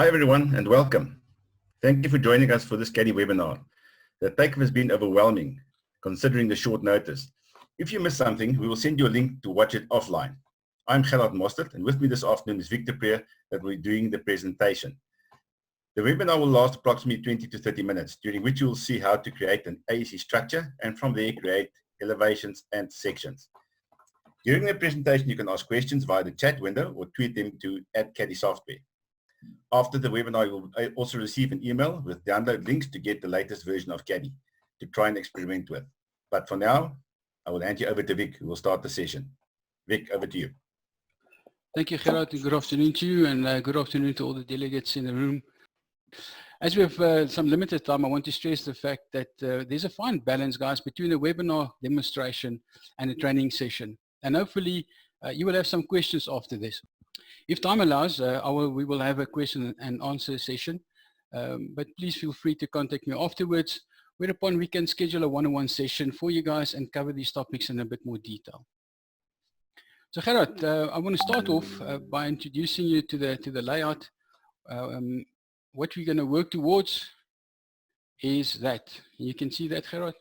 Hi everyone and welcome. Thank you for joining us for this Caddie webinar. The take-up has been overwhelming considering the short notice. If you missed something, we will send you a link to watch it offline. I'm Gerard Mostert and with me this afternoon is Victor Preer that will be doing the presentation. The webinar will last approximately 20 to 30 minutes, during which you will see how to create an AEC structure and from there create elevations and sections. During the presentation, you can ask questions via the chat window or tweet them to @CaddieSoftware. After the webinar, you will also receive an email with download links to get the latest version of Caddie to try and experiment with. But for now, I will hand you over to Vic, who will start the session. Vic, over to you. Thank you, Gerard, and good afternoon to you, and good afternoon to all the delegates in the room. As we have some limited time, I want to stress the fact that there's a fine balance, guys, between the webinar demonstration and the training session. And hopefully, you will have some questions after this. If time allows, we will have a question and answer session, but please feel free to contact me afterwards, whereupon we can schedule a one-on-one session for you guys and cover these topics in a bit more detail. So Gerard, I want to start off by introducing you to the layout. What we're going to work towards is that. You can see that, Gerard?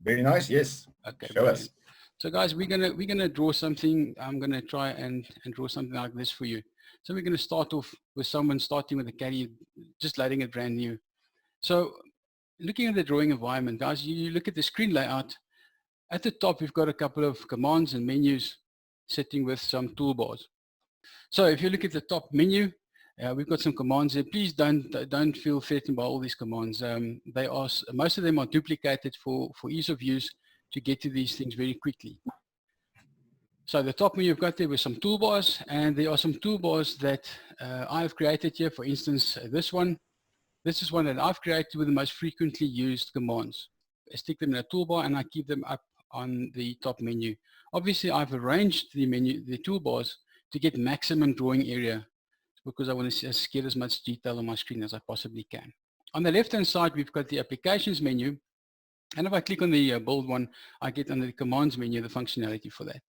Very nice, yes. Okay, show us. So guys, we're gonna draw something. I'm gonna try and draw something like this for you. So we're gonna start off with someone starting with a Caddie, just loading it brand new. So looking at the drawing environment, guys, you look at the screen layout. At the top, we've got a couple of commands and menus sitting with some toolbars. So if you look at the top menu, we've got some commands there. Please don't feel threatened by all these commands. Most of them are duplicated for ease of use, to get to these things very quickly. So the top menu you've got there with some toolbars, and there are some toolbars that I've created here. For instance, this is one that I've created with the most frequently used commands. I stick them in a toolbar and I keep them up on the top menu. Obviously, I've arranged the toolbars to get maximum drawing area because I want to get as much detail on my screen as I possibly can. On the left-hand side, we've got the applications menu. And if I click on the bold one, I get under the commands menu, the functionality for that.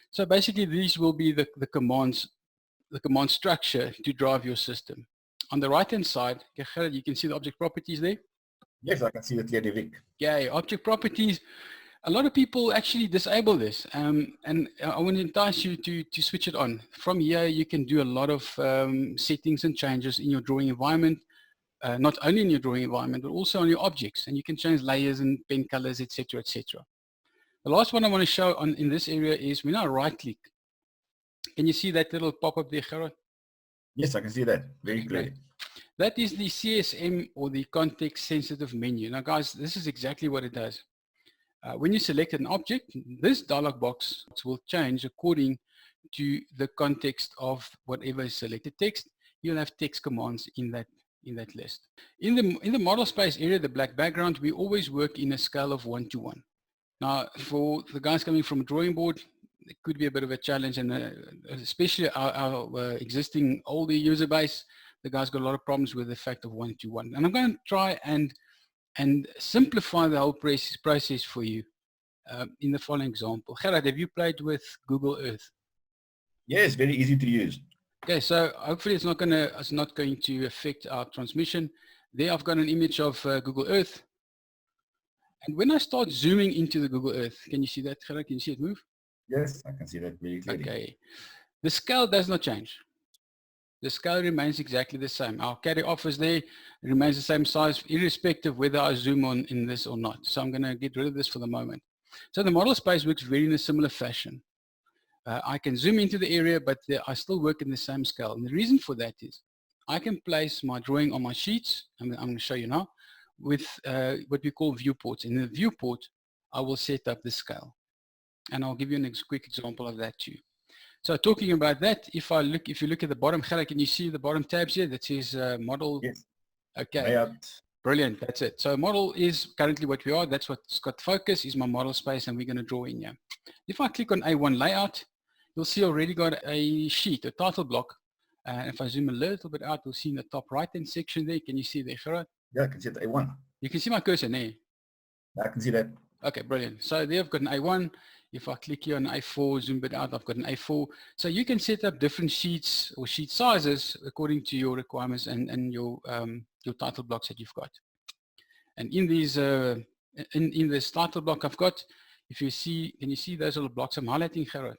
So basically, these will be the command structure to drive your system. On the right-hand side, you can see the object properties there. Yes, I can see that clearly, Vic. Yeah, object properties. A lot of people actually disable this, and I want to entice you to switch it on. From here, you can do a lot of settings and changes in your drawing environment. Not only in your drawing environment, but also on your objects. And you can change layers and pen colors, etc., etc. The last one I want to show in this area is when I right-click. Can you see that little pop-up there, Gerard? Yes, I can see that very clearly. Okay. That is the CSM, or the context-sensitive menu. Now, guys, this is exactly what it does. When you select an object, this dialog box will change according to the context of whatever is selected text. You'll have text commands in that list. In the model space area, the black background, we always work in a scale of 1 to 1. Now, for the guys coming from a drawing board, it could be a bit of a challenge, and especially our existing older user base, the guys got a lot of problems with the fact of 1 to 1. And I'm going to try and simplify the whole process for you in the following example. Gerard, have you played with Google Earth? Yes, very easy to use. Okay, so hopefully it's not going to affect our transmission. There I've got an image of Google Earth. And when I start zooming into the Google Earth, can you see that, Gerard? Can you see it move? Yes, I can see that very clearly. Okay. The scale does not change. The scale remains exactly the same. Our Caddie office there remains the same size, irrespective whether I zoom on in this or not. So I'm going to get rid of this for the moment. So the model space works very in a similar fashion. I can zoom into the area, but I still work in the same scale. And the reason for that is I can place my drawing on my sheets, and I'm going to show you now, with what we call viewports. In the viewport, I will set up the scale. And I'll give you a quick example of that too. So talking about that, if you look at the bottom, Gerard, can you see the bottom tabs here that says model? Yes. Okay. Layout. Brilliant, that's it. So model is currently what we are. That's what's got focus, is my model space, and we're going to draw in here. If I click on A1 layout, you'll see already got a sheet, a title block. And if I zoom a little bit out, you'll see in the top right-hand section there. Can you see there, Gerard? Yeah, I can see the A1. You can see my cursor there. I can see that. Okay, brilliant. So there I've got an A1. If I click here on A4, zoom it out, I've got an A4. So you can set up different sheets or sheet sizes according to your requirements and your title blocks that you've got. And in these, in this title block I've got, if you see, can you see those little blocks I'm highlighting, Gerard?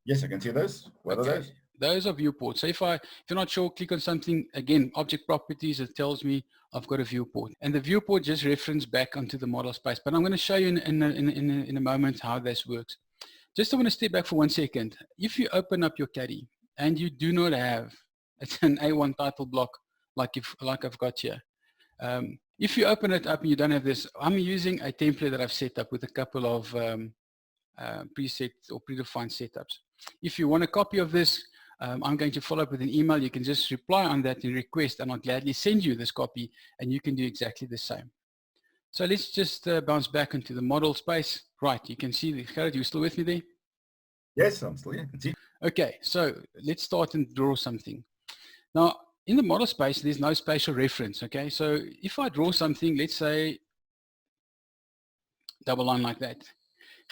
Yes, I can see those. What are those? Those are viewports. So if you're not sure, click on something, again, object properties, it tells me I've got a viewport. And the viewport just reference back onto the model space. But I'm going to show you in a moment how this works. Just I want to step back for 1 second. If you open up your Caddie and you do not have an A1 title block like I've got here, if you open it up and you don't have this, I'm using a template that I've set up with a couple of preset or predefined setups. If you want a copy of this, I'm going to follow up with an email. You can just reply on that and request, and I'll gladly send you this copy, and you can do exactly the same. So let's just bounce back into the model space. Right, you can see, Gerard, you still with me there? Yes, I'm still here. I can see. Okay, so let's start and draw something. Now, in the model space, there's no spatial reference, okay? So if I draw something, let's say, double line like that.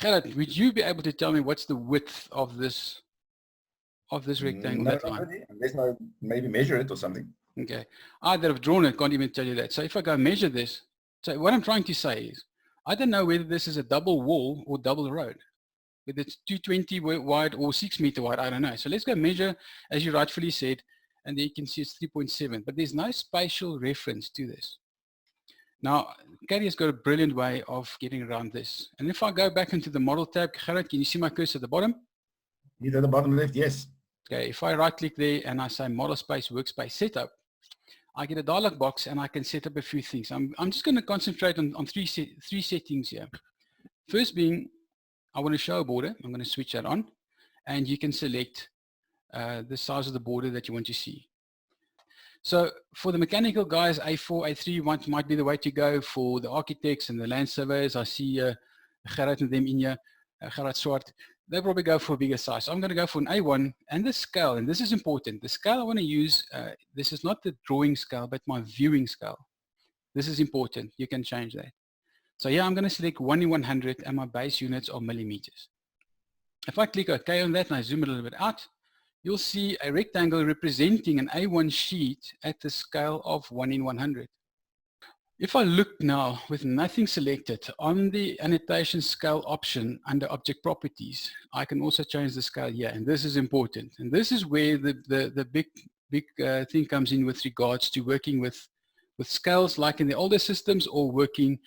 Gerard, would you be able to tell me what's the width of this rectangle? No, unless I maybe measure it or something. Okay, I that have drawn it can't even tell you that. So if I go measure this, so what I'm trying to say is, I don't know whether this is a double wall or double road, whether it's 220 wide or 6 meter wide, I don't know. So let's go measure, as you rightfully said, and there you can see it's 3.7, but there's no spatial reference to this. Now, Caddie has got a brilliant way of getting around this. And if I go back into the model tab, Gerard, can you see my cursor at the bottom? Either the bottom left, yes. Okay, if I right click there and I say model space, workspace setup, I get a dialog box and I can set up a few things. I'm just going to concentrate on three settings here. First being, I want to show a border. I'm going to switch that on, and you can select the size of the border that you want to see. So for the mechanical guys, A4, A3 might be the way to go. For the architects and the land surveyors, I see Gerard and them in here, Gerard Swart, they'll probably go for a bigger size. So I'm going to go for an A1, and the scale, and this is important, the scale I want to use, this is not the drawing scale, but my viewing scale. This is important. You can change that. So yeah, I'm going to select 1 in 100, and my base units are millimeters. If I click OK on that and I zoom it a little bit out, you'll see a rectangle representing an A1 sheet at the scale of 1 in 100. If I look now with nothing selected on the annotation scale option under object properties, I can also change the scale here, and this is important. And this is where the big thing comes in with regards to working with scales like in the older systems or working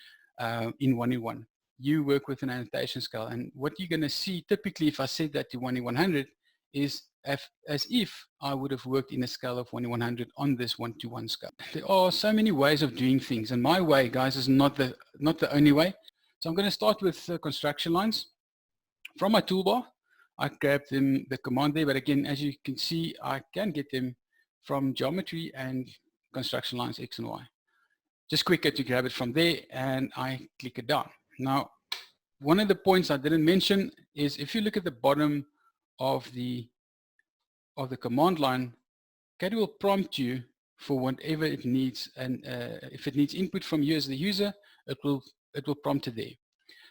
in 1 in 1. You work with an annotation scale, and what you're going to see typically if I set that to 1 in 100 is as if I would have worked in a scale of 1 in 100 on this 1-to-1 scale. There are so many ways of doing things, and my way, guys, is not the only way. So I'm going to start with construction lines. From my toolbar, I grab them, the command there, but again, as you can see, I can get them from geometry and construction lines X and Y. Just quicker to grab it from there, and I click it down. Now, one of the points I didn't mention is if you look at the bottom of the command line, Caddie will prompt you for whatever it needs, and if it needs input from you as the user, it will prompt it there.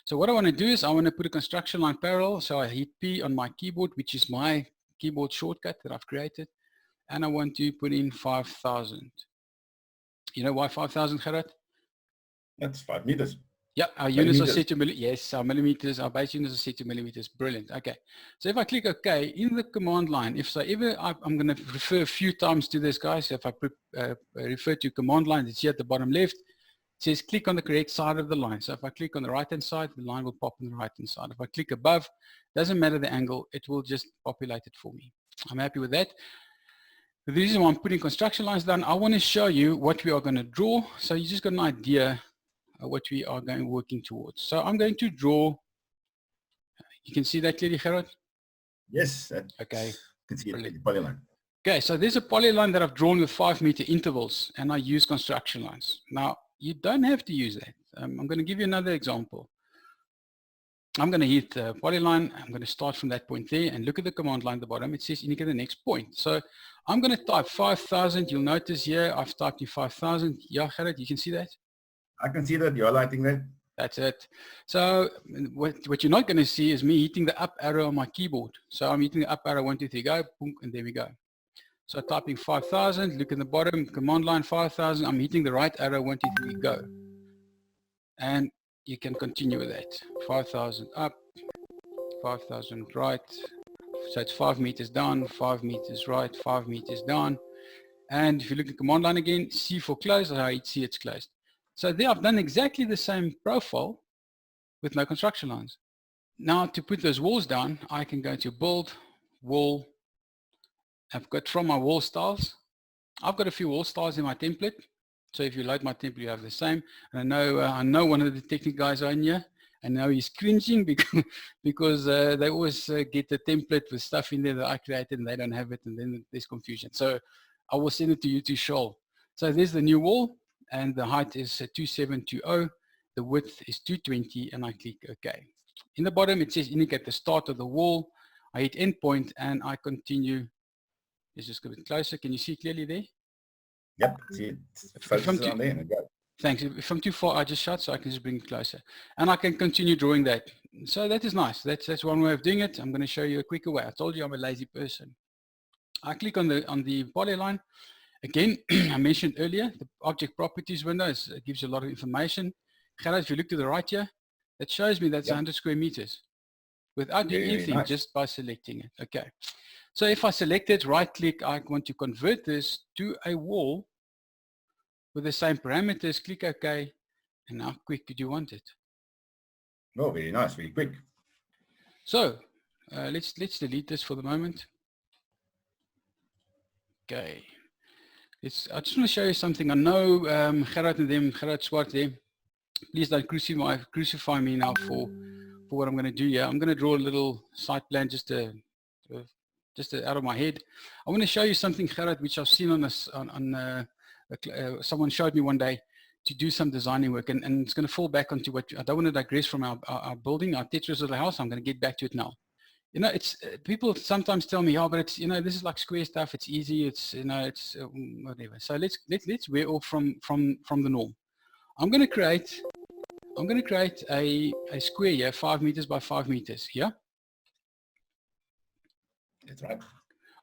So what I want to do is I want to put a construction line parallel, so I hit P on my keyboard, which is my keyboard shortcut that I've created, and I want to put in 5,000. You know why 5,000, Gerard? That's 5 meters. Yeah, our units are set to millimeters. Yes, our millimeters, our base units are set to millimeters. Brilliant. Okay. So if I click OK in the command line, if so ever I'm going to refer a few times to this, guys. So if I refer to command line, it's here at the bottom left. It says click on the correct side of the line. So if I click on the right hand side, the line will pop on the right hand side. If I click above, doesn't matter the angle, it will just populate it for me. I'm happy with that. The reason why I'm putting construction lines down, I want to show you what we are going to draw. So you just got an idea what we are working towards. So I'm going to draw. You can see that clearly, Gerard? Yes. Okay. Can see it, polyline. Okay, so there's a polyline that I've drawn with 5 meter intervals, and I use construction lines. Now, you don't have to use that. I'm going to give you another example. I'm going to hit polyline. I'm going to start from that point there and look at the command line at the bottom. It says indicate the next point. So I'm going to type 5,000. You'll notice here I've typed in 5,000. Yeah, Gerard, you can see that? I can see that. You're highlighting that. That's it. So what you're not going to see is me hitting the up arrow on my keyboard. So I'm hitting the up arrow, 1, 2, 3, go, boom, and there we go. So typing 5,000, look in the bottom, command line 5,000, I'm hitting the right arrow, 1, 2, 3, go. And you can continue with that. 5,000 up, 5,000 right. So it's 5 meters down, 5 meters right, 5 meters down. And if you look at command line again, C for close, I hit C, it's closed. So there I've done exactly the same profile with no construction lines. Now to put those walls down, I can go to build, wall. I've got from my wall styles. I've got a few wall styles in my template. So if you load my template, you have the same. And I know one of the technical guys on here. I know he's cringing because they always get the template with stuff in there that I created and they don't have it, and then there's confusion. So I will send it to you to show. So there's the new wall, and the height is 2720. The width is 220, and I click OK. In the bottom, it says indicate the start of the wall. I hit endpoint, and I continue. Let's just go a bit closer. Can you see clearly there? Yep. See it. Focus on there and go. Thanks. If I'm too far, I just shut, so I can just bring it closer. And I can continue drawing that. So that is nice. That's one way of doing it. I'm going to show you a quicker way. I told you I'm a lazy person. I click on the polyline. Again, I mentioned earlier, the object properties window gives you a lot of information. Gerard, if you look to the right here, that shows me that's 100 square meters without doing anything, just by selecting it. Okay. So if I select it, right click, I want to convert this to a wall with the same parameters, click OK, and how quick do you want it? Oh, very nice, very quick. So let's delete this for the moment. Okay. I just want to show you something. I know Gerard and them, Gerard Swart there, please don't crucify me now for what I'm going to do here. I'm going to draw a little site plan just out of my head. I want to show you something, Gerard, which I've seen on someone showed me one day to do some designing work, and it's going to fall back onto what I don't want to digress from our building, our Tetris of the house. I'm going to get back to it now. You know, it's people sometimes tell me, oh, but it's, you know, this is like square stuff. It's easy. It's, you know, it's whatever. So let's wear off from the norm. I'm going to create a square here, 5 meters by 5 meters here. That's right.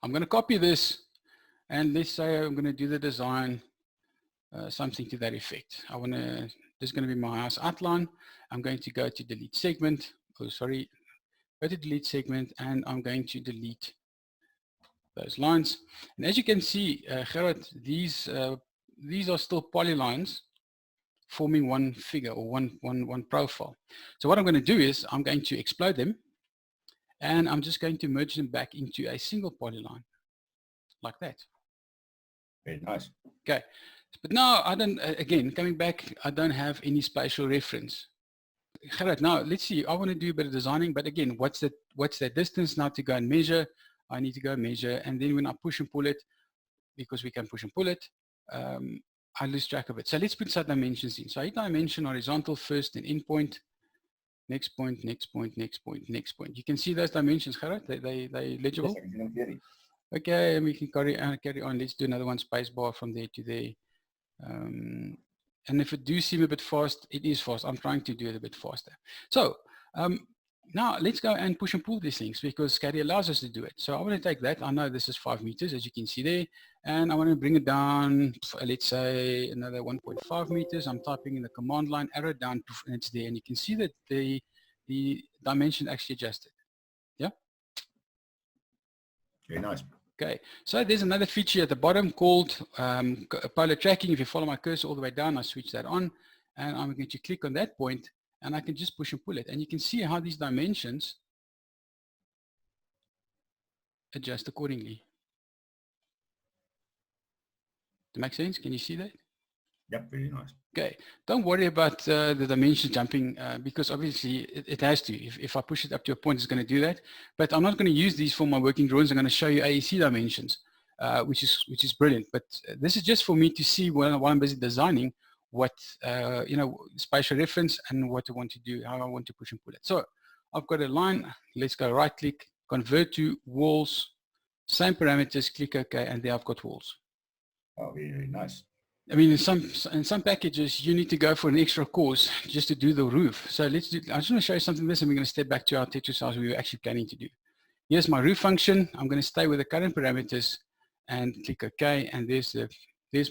I'm going to copy this, and let's say I'm going to do the design, something to that effect. This is going to be my house outline. I'm going to go to delete segment. Oh, sorry. Go to delete segment, and I'm going to delete those lines. And as you can see, Gerard, these are still polylines forming one figure or one profile. So what I'm going to do is I'm going to explode them, and I'm just going to merge them back into a single polyline like that. Very nice. Okay, but now I don't, again, coming back, I don't have any spatial reference. Gerard, now let's see, I want to do a bit of designing, but again, what's that distance now to go and measure? I need to go measure, and then when I push and pull it, because we can push and pull it, I lose track of it. So let's put some dimensions in. So I hit dimension horizontal first, then endpoint, next point, next point, next point, next point. You can see those dimensions, Gerard? They legible? Yes, I can see them clearly. Okay, and we can carry on. Let's do another one, space bar from there to there. And if it do seem a bit fast, it is fast. I'm trying to do it a bit faster. So now let's go and push and pull these things, because Caddie allows us to do it. So I want to take that. I know this is 5 meters, as you can see there, and I want to bring it down, let's say another 1.5 meters. I'm typing in the command line, arrow down, and it's there. And you can see that the dimension actually adjusted. Yeah. Very nice. Okay, so there's another feature at the bottom called polar tracking. If you follow my cursor all the way down, I switch that on, and I'm going to click on that point, and I can just push and pull it. And you can see how these dimensions adjust accordingly. Does that make sense? Can you see that? Yep, very nice. Okay, don't worry about the dimensions jumping, because obviously it has to. If I push it up to a point, it's going to do that. But I'm not going to use these for my working drawings. I'm going to show you AEC dimensions, which is brilliant. But this is just for me to see while I'm busy designing what, you know, spatial reference and what I want to do, how I want to push and pull it. So I've got a line. Let's go right click, convert to walls, same parameters, click OK, and there I've got walls. Oh, very, very nice. I mean, in some packages, you need to go for an extra course just to do the roof. So let's do, I just want to show you something this, and we're going to step back to our Tetris house we were actually planning to do. Here's my roof function. I'm going to stay with the current parameters and click OK. And there's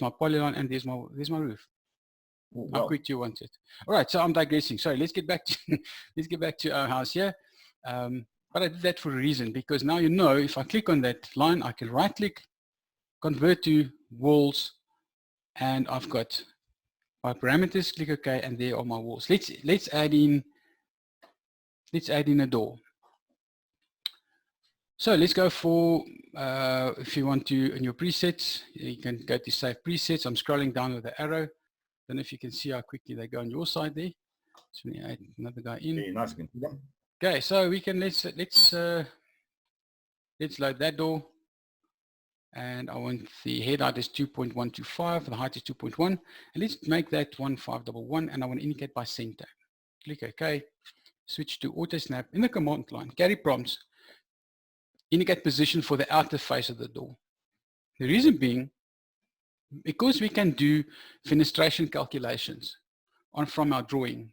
my polyline, and there's my roof. Oh, How wow. quick do you want it? All right, so I'm digressing. Sorry, let's get back to let's get back to our house here. But I did that for a reason, because now you know if I click on that line, I can right click, convert to walls, and I've got my parameters, click OK, and there are my walls. Let's add in a door. So let's go for, if you want to, in your presets, you can go to save presets. I'm scrolling down with the arrow. Don't know if you can see how quickly they go on your side there. So we add another guy in. Very nice. You can see them. Okay, so we can let's load that door. And I want the head height is 2.125, the height is 2.1, and let's make that 1511, and I want to indicate by center. Click OK, switch to auto snap. In the command line, Caddie prompts, indicate position for the outer face of the door. The reason being, because we can do fenestration calculations from our drawing,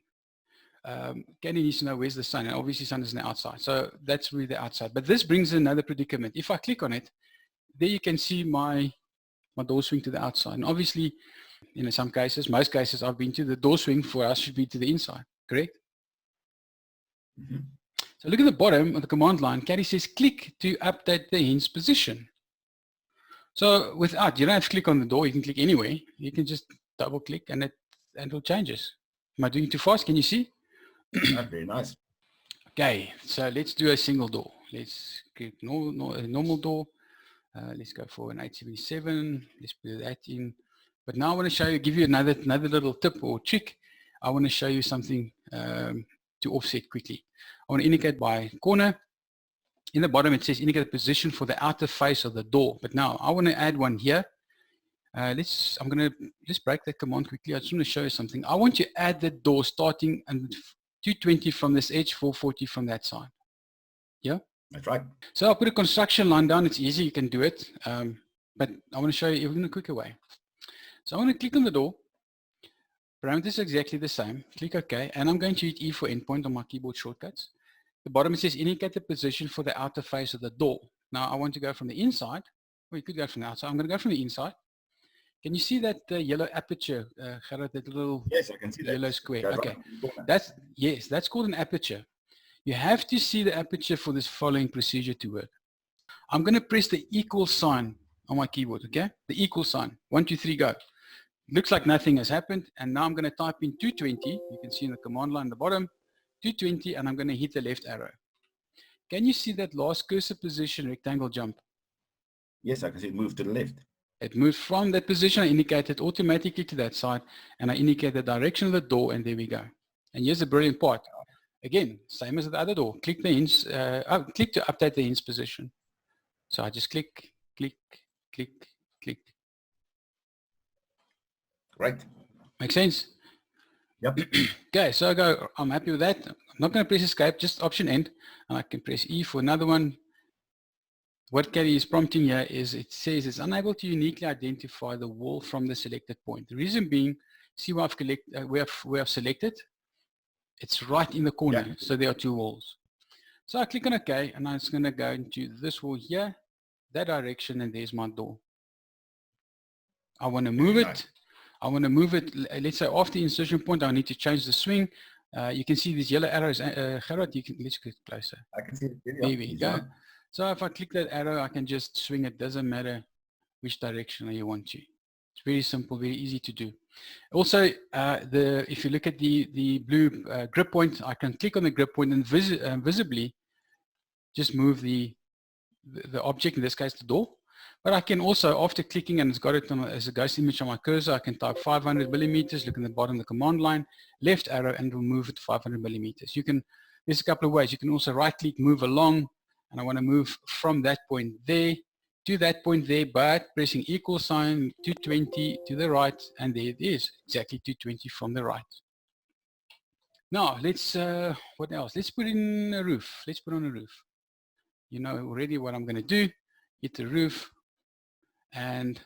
Caddie needs to know where's the sun, and obviously sun is on the outside, so that's really the outside. But this brings another predicament. If I click on it, there you can see my door swing to the outside. And obviously, in some cases, most cases I've been to, the door swing for us should be to the inside, correct? Mm-hmm. So look at the bottom of the command line. Caddie says, click to update the hinge position. So without, you don't have to click on the door, you can click anywhere. You can just double click and it will changes. Am I doing too fast? Can you see? Very nice. Okay, so let's do a single door. Let's click a normal door. Let's go for an 877. Let's put that in. But now I want to show you, give you another little tip or trick. I want to show you something to offset quickly. I want to indicate by corner. In the bottom it says indicate the position for the outer face of the door. But now I want to add one here. Let's break that command quickly. I just want to show you something. I want to add the door starting at 220 from this edge, 440 from that side. Yeah? That's right. So I'll put a construction line down. It's easy, you can do it. But I want to show you even in a quicker way. So I want to click on the door. Parameters are exactly the same. Click OK. And I'm going to hit E for endpoint on my keyboard shortcuts. The bottom it says indicate the position for the outer face of the door. Now I want to go from the inside. Well, you could go from the outside. I'm going to go from the inside. Can you see that yellow aperture, Gerard, that little yes, I can see that. yellow square? That's okay. right. That's called an aperture. You have to see the aperture for this following procedure to work. I'm going to press the equal sign on my keyboard, okay? The equal sign. 1, 2, 3, go. Looks like nothing has happened. And now I'm going to type in 220. You can see in the command line at the bottom, 220, and I'm going to hit the left arrow. Can you see that last cursor position rectangle jump? Yes, I can see it move to the left. It moved from that position. I indicated automatically to that side, and I indicate the direction of the door, and there we go. And here's the brilliant part. Again, same as the other door. Click the hinge, click to update the hinge position. So I just click, click, click, click. Right. Make sense? Yep. Okay, so I go, I'm happy with that. I'm not going to press escape, just option end, and I can press E for another one. What Caddie is prompting here is it says it's unable to uniquely identify the wall from the selected point. The reason being, see where I've selected? It's right in the corner, yeah. So there are 2 walls. So I click on OK, and I'm just going to go into this wall here, that direction, and there's my door. I want to move it. I want to move it, let's say after the insertion point, I need to change the swing. You can see these yellow arrows. Gerard, let's get closer. I can see it. There we go. So if I click that arrow, I can just swing it. Doesn't matter which direction you want to. It's very simple, very easy to do. Also, if you look at the blue grip point, I can click on the grip point and visibly just move the object, in this case the door. But I can also, after clicking and it's got it as a ghost image on my cursor, I can type 500 millimeters, look in the bottom of the command line, left arrow, and it will move it to 500 millimeters. There's a couple of ways. You can also right click, move along, and I want to move from that point there to that point there, but pressing equal sign 220 to the right, and there it is, exactly 220 from the right. Now, let's, what else? Let's put in a roof. Let's put on a roof. You know already what I'm going to do. Hit the roof, and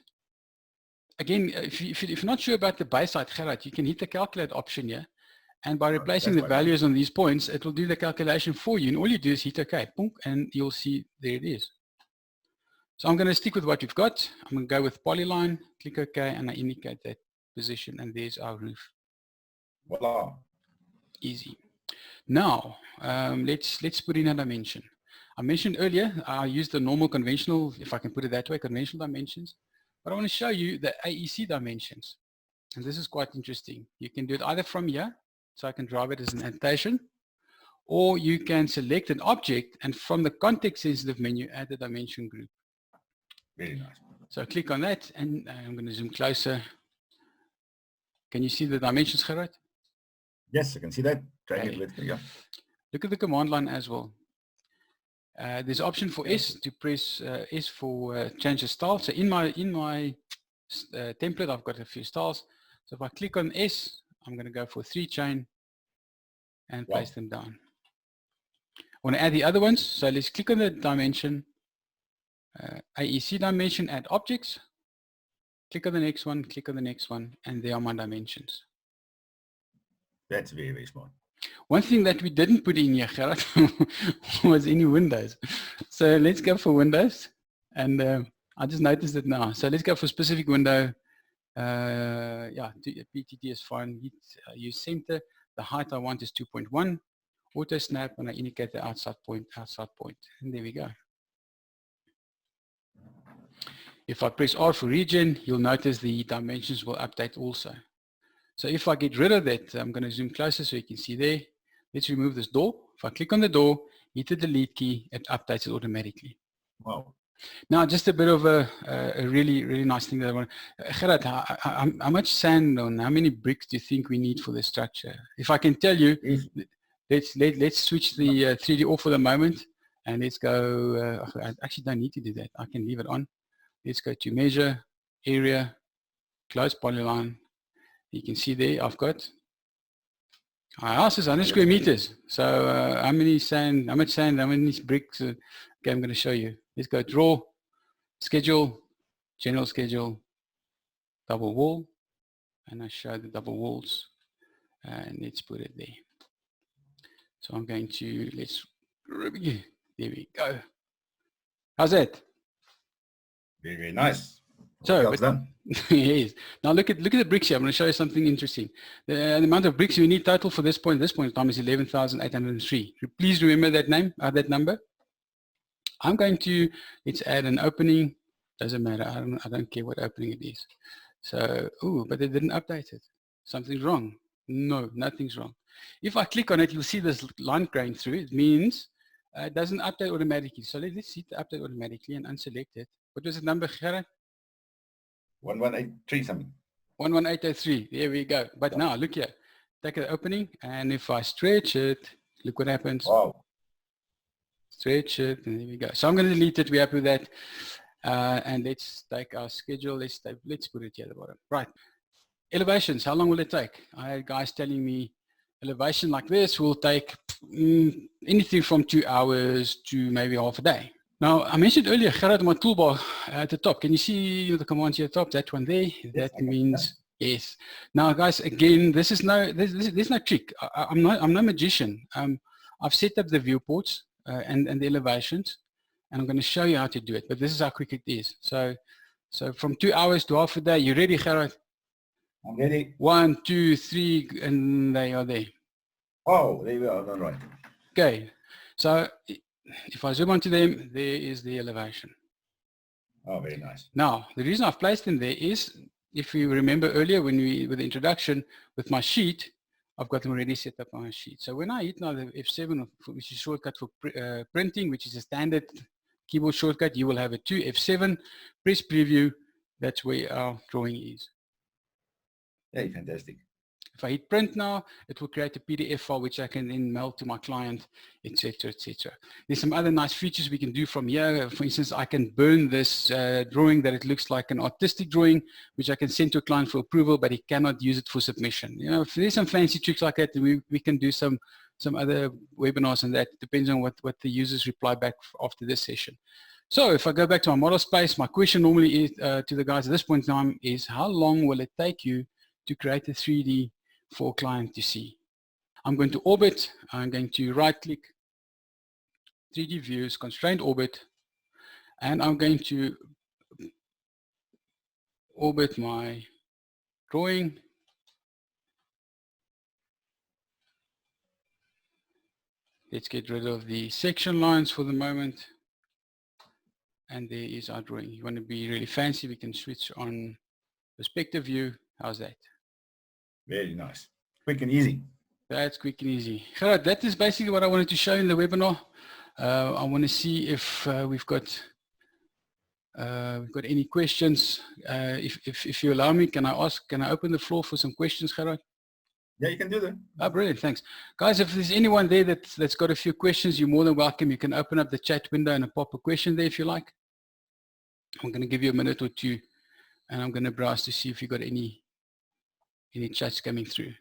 again, if you're not sure about the base height, Gerard, you can hit the calculate option here. And by replacing the values on these points, it will do the calculation for you. And all you do is hit OK, boom, and you'll see there it is. So I'm going to stick with what we've got. I'm going to go with polyline, click OK, and I indicate that position. And there's our roof. Voila. Easy. Now, let's put in a dimension. I mentioned earlier, I used the normal conventional, if I can put it that way, conventional dimensions. But I want to show you the AEC dimensions. And this is quite interesting. You can do it either from here, so I can drive it as an annotation, or you can select an object and from the context sensitive menu, add the dimension group. Very nice. So click on that, and I'm going to zoom closer. Can you see the dimensions, Gerard? Yes, I can see that. Drag Okay. it with me, yeah. Look at the command line as well. There's option for S to press S for change the style. So in my template, I've got a few styles. So if I click on S, I'm going to go for 3 chain and place them down. I want to add the other ones. So let's click on the dimension, AEC dimension, add objects. Click on the next one, click on the next one, and there are my dimensions. That's very, very smart. One thing that we didn't put in here, Gerard, was any windows. So let's go for windows. And I just noticed it now. So let's go for specific window. Yeah, PTT is fine. Use center. The height I want is 2.1. Auto snap, and I indicate the outside point. And there we go. If I press R for region, you'll notice the dimensions will update also. So if I get rid of that, I'm going to zoom closer so you can see there. Let's remove this door. If I click on the door, hit the delete key, it updates it automatically. Wow. Now, just a bit of a really, really nice thing that I want. Gerard, how much sand and how many bricks do you think we need for the structure? If I can tell you, let's switch the 3D off for the moment, and let's go. I actually don't need to do that. I can leave it on. Let's go to measure, area, close polyline. You can see there I've got our house is 100 square meters. So how much sand, how many bricks? Okay, I'm going to show you. Let's go draw, schedule, general schedule, double wall, and I show the double walls, and let's put it there. So I'm going to, there we go. How's that? Very, very nice. So, done. Yes. Now look at the bricks here. I'm going to show you something interesting. The amount of bricks you need total for this point in time is 11,803. Please remember that that number. I'm going to, let's add an opening. Doesn't matter. I don't care what opening it is. So, but they didn't update it. Something's wrong. No, nothing's wrong. If I click on it, you'll see this line going through. It means it doesn't update automatically. So let's see the update automatically and unselect it. What was the number, Gerard? 1183 something. 11803. There we go. But now look here. Take the opening, and if I stretch it, look what happens. Wow. Stretch it, and there we go. So I'm going to delete it. We're happy with that. And let's take our schedule. Let's put it here at the bottom. Right. Elevations. How long will it take? I had guys telling me elevation like this will take anything from 2 hours to maybe half a day. Now, I mentioned earlier, Gerard, my toolbar at the top. Can you see the commands here at the top? That one there. That means yes. Now, guys, again, this is there's no trick. I'm no magician. I've set up the viewports and the elevations, and I'm going to show you how to do it. But this is how quick it is. So from 2 hours to half a day. You ready, Gerard? I'm ready. 1, 2, 3, and they are there. Oh, there we are. All right. Okay. So if I zoom onto them, there is the elevation. Oh, very nice. Now, the reason I've placed them there is, if you remember earlier with the introduction, with my sheet, I've got them already set up on my sheet. So when I hit now the F7, which is shortcut for printing, which is a standard keyboard shortcut, you will have a 2 F7, press preview, that's where our drawing is. Hey, fantastic. If I hit print now, it will create a PDF file which I can then mail to my client, etc., etc. There's some other nice features we can do from here. For instance, I can burn this drawing that it looks like an artistic drawing, which I can send to a client for approval, but he cannot use it for submission. You know, if there's some fancy tricks like that, we can do some other webinars on that. It depends on what the users reply back after this session. So if I go back to my model space, my question normally is, to the guys at this point in time is, how long will it take you to create a 3D for a client to see? I'm going to orbit. I'm going to right click, 3D views, constrained orbit, and I'm going to orbit my drawing. Let's get rid of the section lines for the moment. And there is our drawing. You want to be really fancy, we can switch on perspective view. How's that? Very nice. Quick and easy. That's quick and easy. Gerard, that is basically what I wanted to show in the webinar. I want to see if we've got any questions. If you allow me, can I open the floor for some questions, Gerard? Yeah, you can do that. Oh, brilliant, thanks. Guys, if there's anyone there that's got a few questions, you're more than welcome. You can open up the chat window and pop a question there if you like. I'm going to give you a minute or two, and I'm going to browse to see if you got any chats coming through.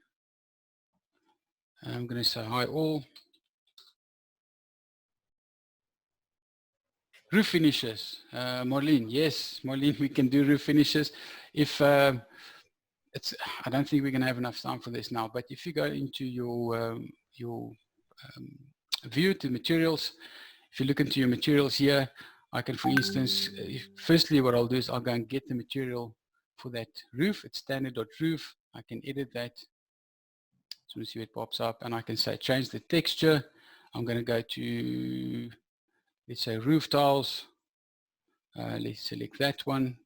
I'm going to say hi all. Roof finishes, Marlene. Yes, Marlene, we can do roof finishes. If I don't think we're going to have enough time for this now, but if you go into your view to materials, if you look into your materials here, I can, for instance, firstly what I'll do is I'll go and get the material for that roof. It's standard.roof. I can edit that. So we'll see what pops up, and I can say change the texture. I'm going to go to, let's say, roof tiles. Let's select that one.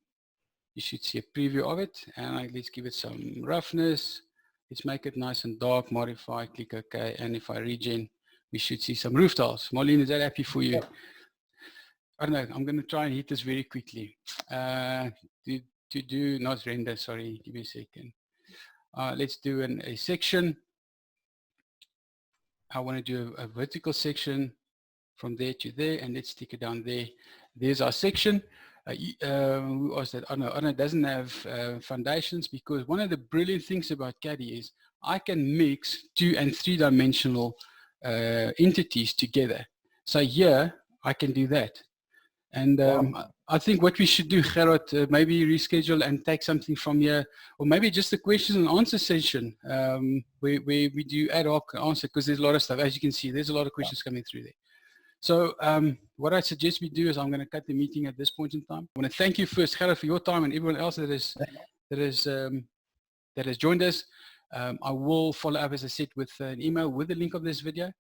You should see a preview of it, and let's give it some roughness. Let's make it nice and dark, modify, click OK, and if I regen, we should see some roof tiles. Marlene, is that happy for you? I don't know, I'm going to try and hit this very quickly. To do, not render, sorry, give me a second. Let's do a section. I want to do a vertical section from there to there, and let's stick it down there. There's our section. Who was that? Oh no, it doesn't have foundations, because one of the brilliant things about Caddie is I can mix 2- and 3-dimensional entities together. So here I can do that. And I think what we should do, Gerard, maybe reschedule and take something from here, or maybe just a question and answer session where we do ad hoc answer, because there's a lot of stuff. As you can see, there's a lot of questions coming through there. So what I suggest we do is I'm going to cut the meeting at this point in time. I want to thank you first, Gerard, for your time, and everyone else that has joined us. I will follow up, as I said, with an email with the link of this video.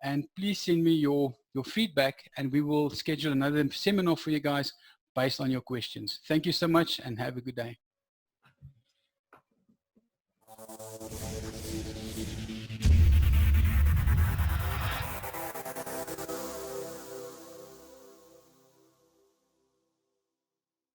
And please send me your feedback, and we will schedule another seminar for you guys based on your questions. Thank you so much, and have a good day.